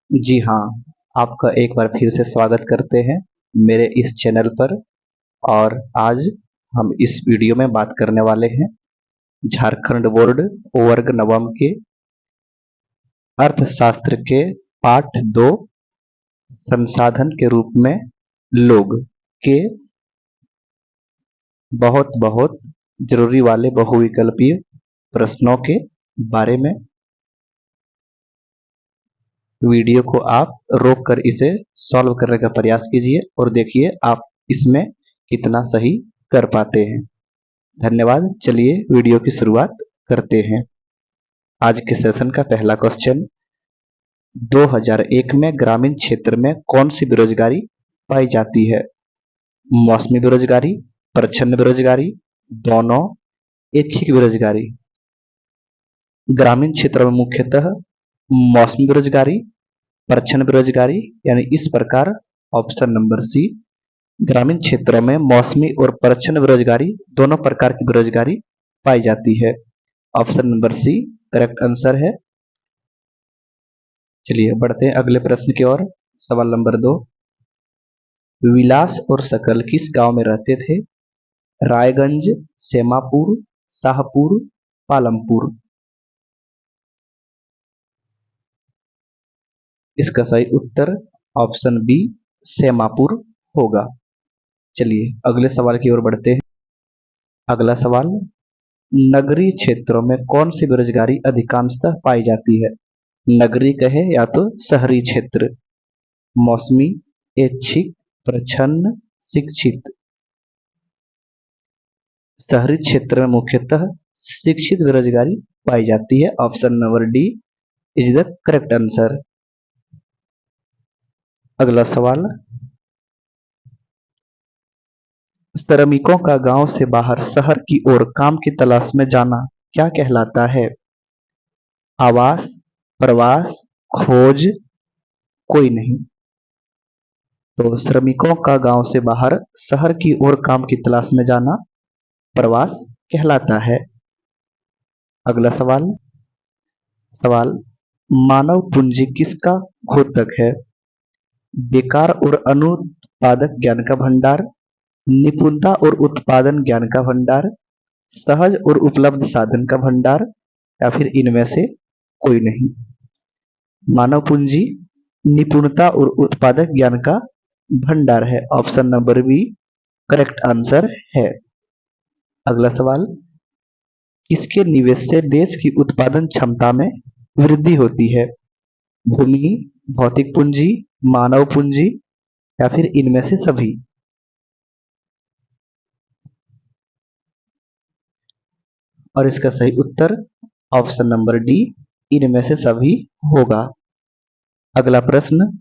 जी हाँ, आपका एक बार फिर से स्वागत करते हैं मेरे इस चैनल पर। और आज हम इस वीडियो में बात करने वाले हैं झारखंड बोर्ड वर्ग नवम के अर्थशास्त्र के पाठ 2 संसाधन के रूप में लोग के बहुत बहुत जरूरी वाले बहुविकल्पीय प्रश्नों के बारे में। वीडियो को आप रोक कर इसे सॉल्व करने का प्रयास कीजिए और देखिए आप इसमें कितना सही कर पाते हैं। धन्यवाद। चलिए वीडियो की शुरुआत करते हैं। आज के सेशन का पहला क्वेश्चन, 2001 में ग्रामीण क्षेत्र में कौन सी बेरोजगारी पाई जाती है? मौसमी बेरोजगारी, प्रच्छन्न बेरोजगारी, दोनों, ऐच्छिक बेरोजगारी। ग्रामीण क्षेत्र में मुख्यतः मौसमी बेरोजगारी, प्रच्छन्न बेरोजगारी, यानी इस प्रकार ऑप्शन नंबर सी। ग्रामीण क्षेत्रों में मौसमी और प्रच्छन्न बेरोजगारी दोनों प्रकार की बेरोजगारी पाई जाती है। Option number C correct answer है। चलिए बढ़ते हैं अगले प्रश्न की ओर। सवाल नंबर 2, विलास और सकल किस गांव में रहते थे? रायगंज, सेमापुर, शाहपुर, पालमपुर। इसका सही उत्तर ऑप्शन बी सेमापुर होगा। चलिए अगले सवाल की ओर बढ़ते हैं। अगला सवाल, नगरीय क्षेत्रों में कौन सी बेरोजगारी अधिकांशतः पाई जाती है? नगरीय कहे या तो शहरी क्षेत्र। मौसमी, ऐच्छिक, प्रच्छन्न, शिक्षित। शहरी क्षेत्र में मुख्यतः शिक्षित बेरोजगारी पाई जाती है। Option number D is the correct answer. अगला सवाल, श्रमिकों का गांव से बाहर शहर की ओर काम की तलाश में जाना क्या कहलाता है? आवास, प्रवास, खोज, कोई नहीं। तो श्रमिकों का गांव से बाहर शहर की ओर काम की तलाश में जाना प्रवास कहलाता है। अगला सवाल, मानव पूंजी किसका घोतक है? बेकार और अनुत्पादक ज्ञान का भंडार, निपुणता और उत्पादन ज्ञान का भंडार, सहज और उपलब्ध साधन का भंडार, या फिर इनमें से कोई नहीं। मानव पूंजी निपुणता और उत्पादक ज्ञान का भंडार है। Option number B correct answer है। अगला सवाल, किसके निवेश से देश की उत्पादन क्षमता में वृद्धि होती है? भूमि, भौतिक पूंजी, मानव पूंजी, या फिर इनमें से सभी। और इसका सही उत्तर ऑप्शन नंबर डी इनमें से सभी होगा। अगला प्रश्न,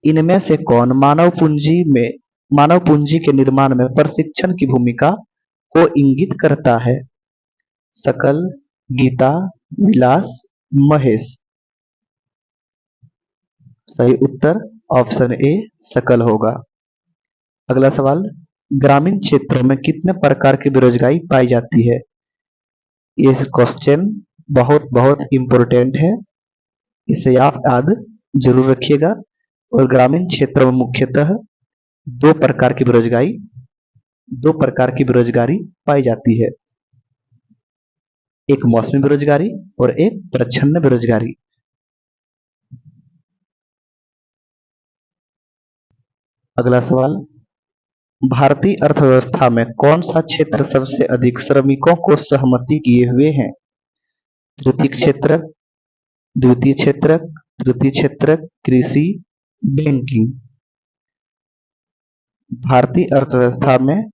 इनमें से कौन मानव पूंजी के निर्माण में प्रशिक्षण की भूमिका को इंगित करता है? सकल, गीता, विलास, महेश। सही उत्तर ऑप्शन ए सकल होगा। अगला सवाल, ग्रामीण क्षेत्रों में कितने प्रकार की बेरोजगारी पाई जाती है? ये क्वेश्चन बहुत बहुत इंपॉर्टेंट है, इसे आप याद जरूर रखिएगा। और ग्रामीण क्षेत्रों में मुख्यतः दो प्रकार की बेरोजगारी पाई जाती है। एक मौसमी बेरोजगारी और एक प्रच्छन्न बेरोजगारी। अगला सवाल, भारतीय अर्थव्यवस्था में कौन सा क्षेत्र सबसे अधिक श्रमिकों को सहमति किए हुए है? तृतीय क्षेत्र, द्वितीय क्षेत्र, तृतीय क्षेत्र, कृषि, बैंकिंग। भारतीय अर्थव्यवस्था में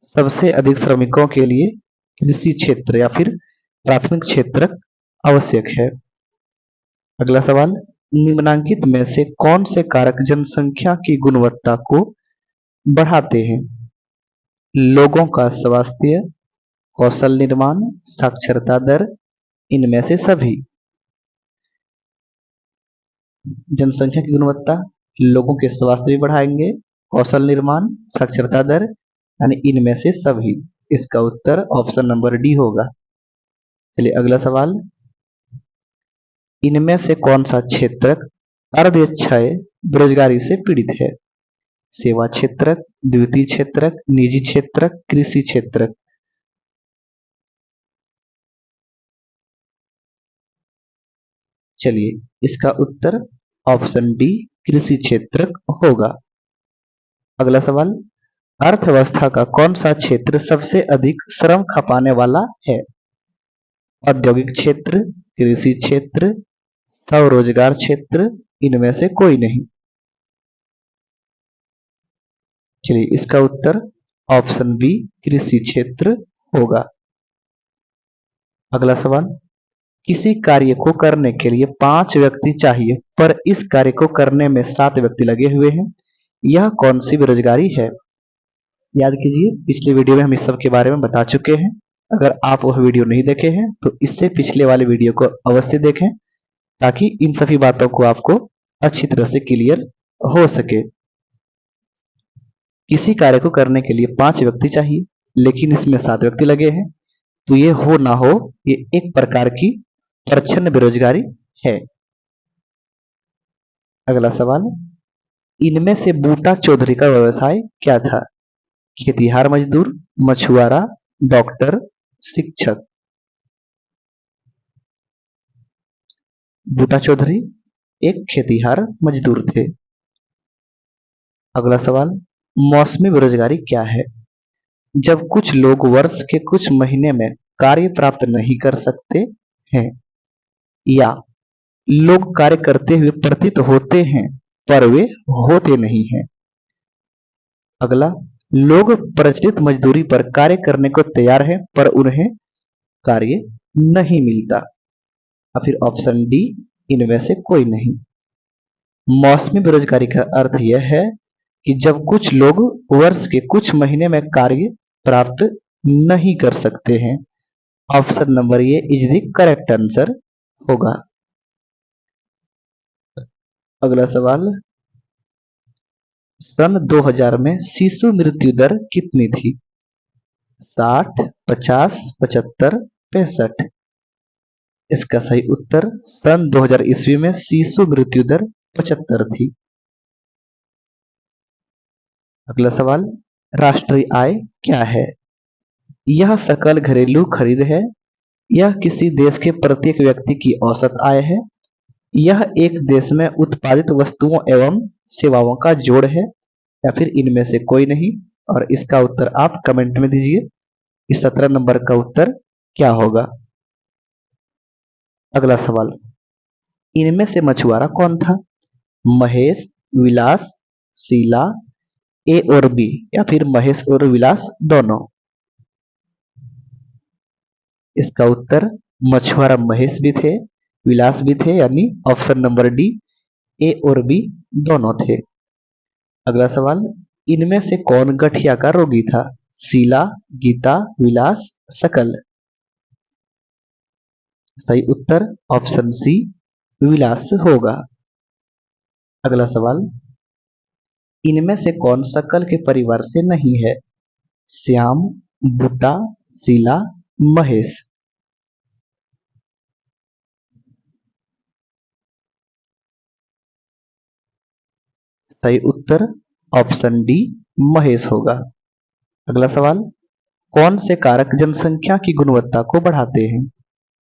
सबसे अधिक श्रमिकों के लिए कृषि क्षेत्र या फिर प्राथमिक क्षेत्र आवश्यक है। अगला सवाल, निम्नलिखित में से कौन से कारक जनसंख्या की गुणवत्ता को बढ़ाते हैं? लोगों का स्वास्थ्य, कौशल निर्माण, साक्षरता दर, इनमें से सभी। जनसंख्या की गुणवत्ता लोगों के स्वास्थ्य भी बढ़ाएंगे, कौशल निर्माण, साक्षरता दर, यानी इनमें से सभी। इसका उत्तर ऑप्शन नंबर डी होगा। चलिए अगला सवाल, इनमें से कौन सा क्षेत्र अर्ध क्षय बेरोजगारी से पीड़ित है। सेवा क्षेत्रक, द्वितीय क्षेत्रक, निजी क्षेत्रक, कृषि क्षेत्रक। चलिए, इसका उत्तर ऑप्शन डी कृषि क्षेत्रक होगा। अगला सवाल, अर्थव्यवस्था का कौन सा क्षेत्र सबसे अधिक श्रम खपाने वाला है? औद्योगिक क्षेत्र, कृषि क्षेत्र, स्वरोजगार क्षेत्र, इनमें से कोई नहीं। चलिए, इसका उत्तर ऑप्शन बी कृषि क्षेत्र होगा। अगला सवाल, किसी कार्य को करने के लिए 5 व्यक्ति चाहिए पर इस कार्य को करने में 7 व्यक्ति लगे हुए हैं, यह कौन सी बेरोजगारी है? याद कीजिए, पिछले वीडियो में हम इस सब के बारे में बता चुके हैं। अगर आप वह वीडियो नहीं देखे हैं तो इससे पिछले वाले वीडियो को अवश्य देखें ताकि इन सभी बातों को आपको अच्छी तरह से क्लियर हो सके। किसी कार्य को करने के लिए 5 व्यक्ति चाहिए लेकिन इसमें 7 व्यक्ति लगे हैं, तो ये हो ना हो, ये एक प्रकार की प्रच्छन्न बेरोजगारी है। अगला सवाल, इनमें से बूटा चौधरी का व्यवसाय क्या था? खेतिहार मजदूर, मछुआरा, डॉक्टर, शिक्षक। बूटा चौधरी एक खेतिहार मजदूर थे। अगला सवाल, मौसमी बेरोजगारी क्या है? जब कुछ लोग वर्ष के कुछ महीने में कार्य प्राप्त नहीं कर सकते हैं या लोग कार्य करते हुए प्रतीत होते हैं पर वे होते नहीं हैं। अगला, लोग प्रचलित मजदूरी पर कार्य करने को तैयार हैं पर उन्हें कार्य नहीं मिलता। और फिर ऑप्शन डी इनमें से कोई नहीं। मौसमी बेरोजगारी का अर्थ यह है कि जब कुछ लोग वर्ष के कुछ महीने में कार्य प्राप्त नहीं कर सकते हैं। Option number A is the correct answer होगा। अगला सवाल, सन 2000 में शिशु मृत्यु दर कितनी थी? 60, 50, 75, 65। इसका सही उत्तर सन 2000 ईस्वी में शिशु मृत्यु दर 75 थी। अगला सवाल, राष्ट्रीय आय क्या है? यह सकल घरेलू खरीद है, यह किसी देश के प्रत्येक व्यक्ति की औसत आय है, यह एक देश में उत्पादित वस्तुओं एवं सेवाओं का जोड़ है, या फिर इनमें से कोई नहीं। और इसका उत्तर आप कमेंट में दीजिए। इस 17 नंबर का उत्तर क्या होगा? अगला सवाल, इनमें से मछुआरा कौन था? महेश, विलास, शीला, ए और बी, या फिर महेश और विलास दोनों। इसका उत्तर मछुआरा महेश भी थे, विलास भी थे, यानी ऑप्शन नंबर डी ए और बी दोनों थे। अगला सवाल, इनमें से कौन गठिया का रोगी था? शीला, गीता, विलास, सकल। सही उत्तर ऑप्शन सी विलास होगा। अगला सवाल, इनमें से कौन सकल के परिवार से नहीं है? श्याम, बूटा, शीला, महेश। सही उत्तर ऑप्शन डी महेश होगा। अगला सवाल, कौन से कारक जनसंख्या की गुणवत्ता को बढ़ाते हैं?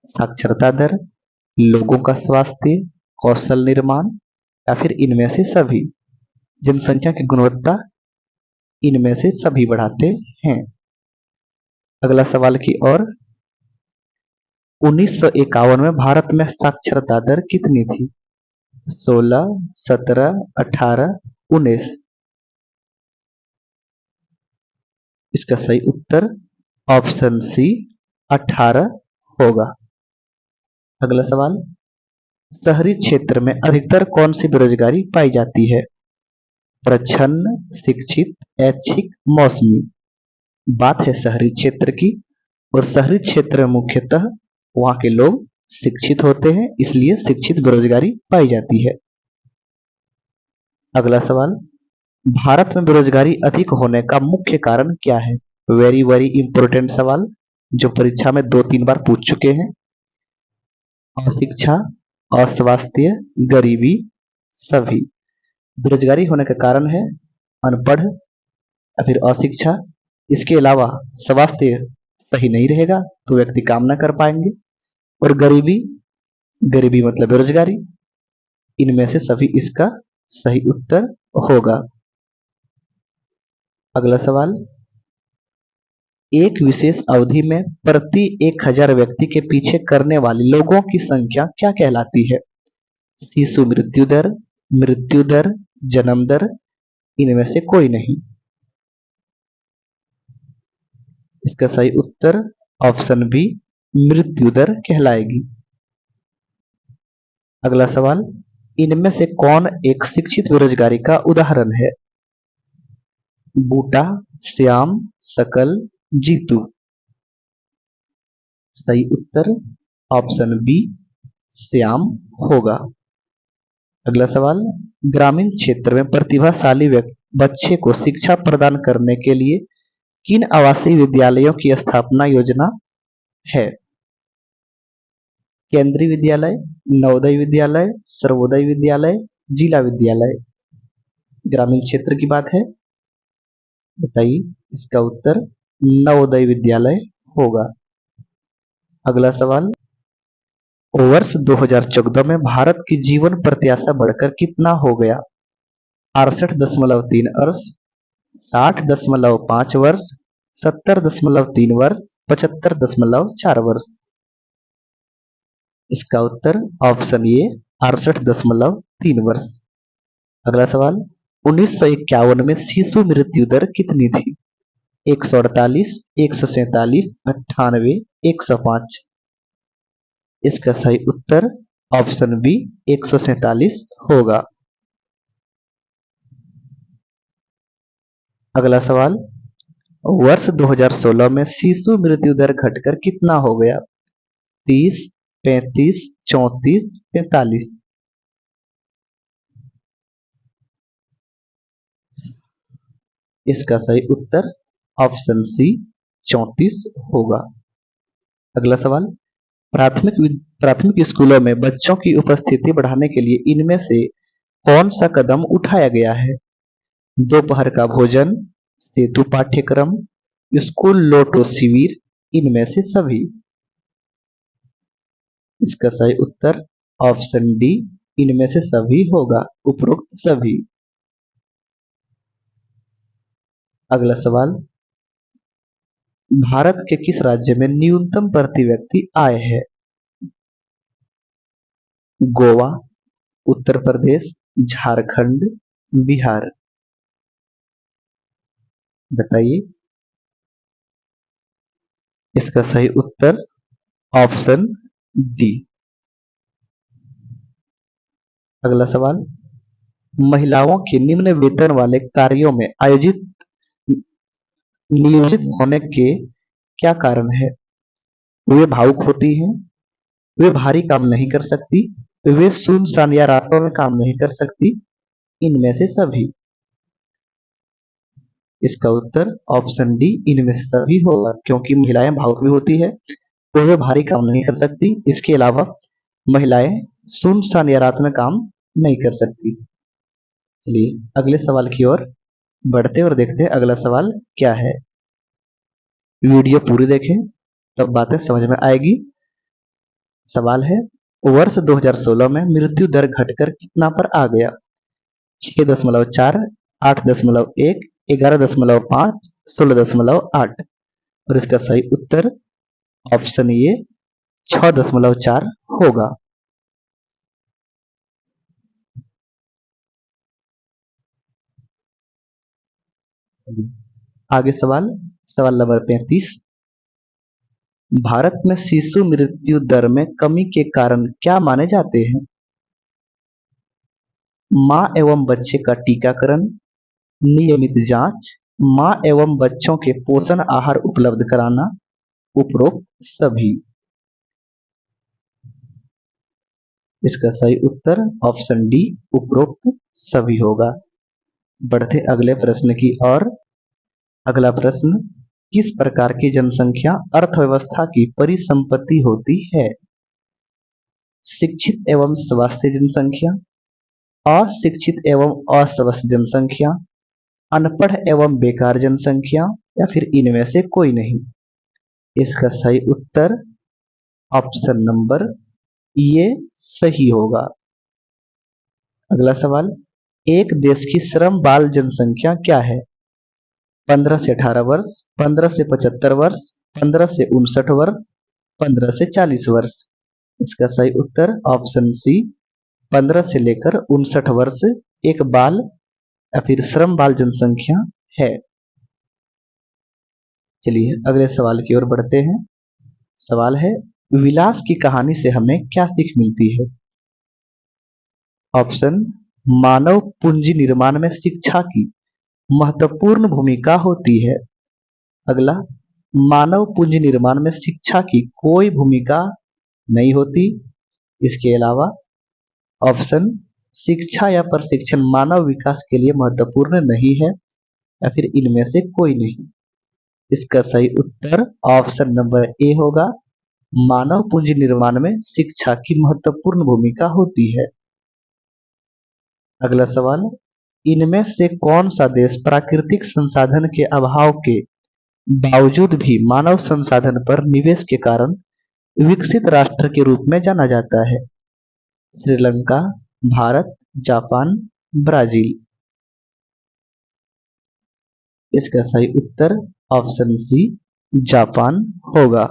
साक्षरता दर, लोगों का स्वास्थ्य, कौशल निर्माण, या फिर इनमें से सभी। जनसंख्या की गुणवत्ता इनमें से सभी बढ़ाते हैं। अगला सवाल की ओर, 1951 में भारत में साक्षरता दर कितनी थी? 16, 17, 18, 19। इसका सही उत्तर ऑप्शन सी 18 होगा। अगला सवाल, शहरी क्षेत्र में अधिकतर कौन सी बेरोजगारी पाई जाती है? प्रच्छन्न, शिक्षित, ऐच्छिक, मौसमी। बात है शहरी क्षेत्र की, और शहरी क्षेत्र में मुख्यतः वहां के लोग शिक्षित होते हैं, इसलिए शिक्षित बेरोजगारी पाई जाती है। अगला सवाल, भारत में बेरोजगारी अधिक होने का मुख्य कारण क्या है? वेरी वेरी इंपॉर्टेंट सवाल जो परीक्षा में 2-3 बार पूछ चुके हैं। अशिक्षा, अस्वास्थ्य, गरीबी, सभी। बेरोजगारी होने का कारण है अनपढ़ या फिर अशिक्षा। इसके अलावा स्वास्थ्य सही नहीं रहेगा तो व्यक्ति काम ना कर पाएंगे। और गरीबी, गरीबी मतलब बेरोजगारी। इनमें से सभी इसका सही उत्तर होगा। अगला सवाल, एक विशेष अवधि में प्रति 1000 व्यक्ति के पीछे करने वाले लोगों की संख्या क्या कहलाती है? शिशु मृत्यु दर, जन्म दर, इनमें से कोई नहीं। इसका सही उत्तर ऑप्शन बी मृत्यु दर कहलाएगी। अगला सवाल, इनमें से कौन एक शिक्षित बेरोजगारी का उदाहरण है? बूटा, श्याम, सकल, जीतू। सही उत्तर ऑप्शन बी श्याम होगा। अगला सवाल, ग्रामीण क्षेत्र में प्रतिभाशाली बच्चे को शिक्षा प्रदान करने के लिए किन आवासीय विद्यालयों की स्थापना योजना है? केंद्रीय विद्यालय, नवोदय विद्यालय, सर्वोदय विद्यालय, जिला विद्यालय। ग्रामीण क्षेत्र की बात है, बताइए। इसका उत्तर नवोदय विद्यालय होगा। अगला सवाल, वर्ष 2014 में भारत की जीवन प्रत्याशा बढ़कर कितना हो गया? 68.3 वर्ष, 60.5 वर्ष, 70.3 वर्ष, 75.4 वर्ष। इसका उत्तर ऑप्शन ए 68.3 वर्ष। अगला सवाल, 1951 में शिशु मृत्यु दर कितनी थी? 148, 147, 98, 105। इसका सही उत्तर ऑप्शन बी 147 होगा। अगला सवाल, वर्ष 2016 में शिशु मृत्यु दर घटकर कितना हो गया? 30, 35, 34, 45। इसका सही उत्तर ऑप्शन सी 34 होगा। अगला सवाल, प्राथमिक स्कूलों में बच्चों की उपस्थिति बढ़ाने के लिए इनमें से कौन सा कदम उठाया गया है? दोपहर का भोजन, सेतु पाठ्यक्रम, स्कूल लोटो शिविर, इनमें से सभी। इसका सही उत्तर ऑप्शन डी इनमें से सभी होगा, उपरोक्त सभी। अगला सवाल, भारत के किस राज्य में न्यूनतम प्रति व्यक्ति आय है? गोवा, उत्तर प्रदेश, झारखंड, बिहार। बताइए। इसका सही उत्तर ऑप्शन डी। अगला सवाल, महिलाओं के निम्न वेतन वाले कार्यों में नियोजित होने के क्या कारण है? वे भावुक होती हैं, वे भारी काम नहीं कर सकती, वे सुनसान या रातों में काम नहीं कर सकती, इनमें से सभी। इसका उत्तर ऑप्शन डी इनमें से सभी होगा, क्योंकि महिलाएं भावुक भी होती है तो वे भारी काम नहीं कर सकती। इसके अलावा महिलाएं सुनसान या रात में काम नहीं कर सकती। चलिए अगले सवाल की ओर बढ़ते और देखते हैं अगला सवाल क्या है। वीडियो पूरी देखें तब बातें समझ में आएगी। सवाल है, वर्ष 2016 में मृत्यु दर घटकर कितना पर आ गया? 6.4, 8.1, 11.5, 16.8। और इसका सही उत्तर ऑप्शन ए 6.4 होगा। आगे सवाल नंबर 35, भारत में शिशु मृत्यु दर में कमी के कारण क्या माने जाते हैं? मां एवं बच्चे का टीकाकरण, नियमित जांच, मां एवं बच्चों के पोषण आहार उपलब्ध कराना, उपरोक्त सभी। इसका सही उत्तर ऑप्शन डी उपरोक्त सभी होगा। बढ़ते अगले प्रश्न की ओर। अगला प्रश्न, किस प्रकार की जनसंख्या अर्थव्यवस्था की परिसंपत्ति होती है? शिक्षित एवं स्वास्थ्य जनसंख्या, अशिक्षित एवं अस्वस्थ जनसंख्या, अनपढ़ एवं बेकार जनसंख्या, या फिर इनमें से कोई नहीं। इसका सही उत्तर ऑप्शन नंबर ये सही होगा। अगला सवाल, एक देश की श्रम बाल जनसंख्या क्या है? 15 से 18 वर्ष, 15 से 75 वर्ष, 15 से 59 वर्ष, 15 से 40 वर्ष। इसका सही उत्तर ऑप्शन सी 15 से लेकर 59 वर्ष एक बाल या फिर श्रम बाल जनसंख्या है। चलिए अगले सवाल की ओर बढ़ते हैं। सवाल है, विलास की कहानी से हमें क्या सीख मिलती है? ऑप्शन, मानव पूंजी निर्माण में शिक्षा की महत्वपूर्ण भूमिका होती है। अगला, मानव पूंजी निर्माण में शिक्षा की कोई भूमिका नहीं होती। इसके अलावा ऑप्शन, शिक्षा या प्रशिक्षण मानव विकास के लिए महत्वपूर्ण नहीं है, या फिर इनमें से कोई नहीं। इसका सही उत्तर ऑप्शन नंबर ए होगा, मानव पूंजी निर्माण में शिक्षा की महत्वपूर्ण भूमिका होती है। अगला सवाल, इनमें से कौन सा देश प्राकृतिक संसाधन के अभाव के बावजूद भी मानव संसाधन पर निवेश के कारण विकसित राष्ट्र के रूप में जाना जाता है? Sri Lanka, Bharat, Japan, Brazil. इसका सही उत्तर ऑप्शन सी जापान होगा।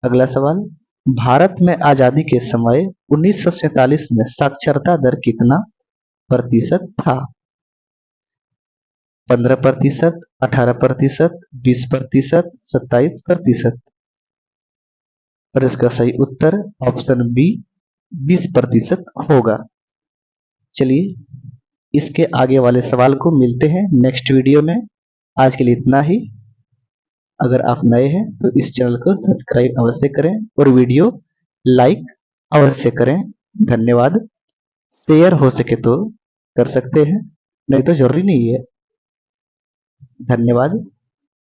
अगला सवाल, भारत में आजादी के समय 1947 में साक्षरता दर कितना प्रतिशत था? 15%, 18%, 20%, 27%। और इसका सही उत्तर ऑप्शन बी 20% होगा। चलिए इसके आगे वाले सवाल को मिलते हैं नेक्स्ट वीडियो में। आज के लिए इतना ही। अगर आप नए हैं तो इस चैनल को सब्सक्राइब अवश्य करें और वीडियो लाइक अवश्य करें। धन्यवाद। शेयर हो सके तो कर सकते हैं, नहीं तो जरूरी नहीं है। धन्यवाद।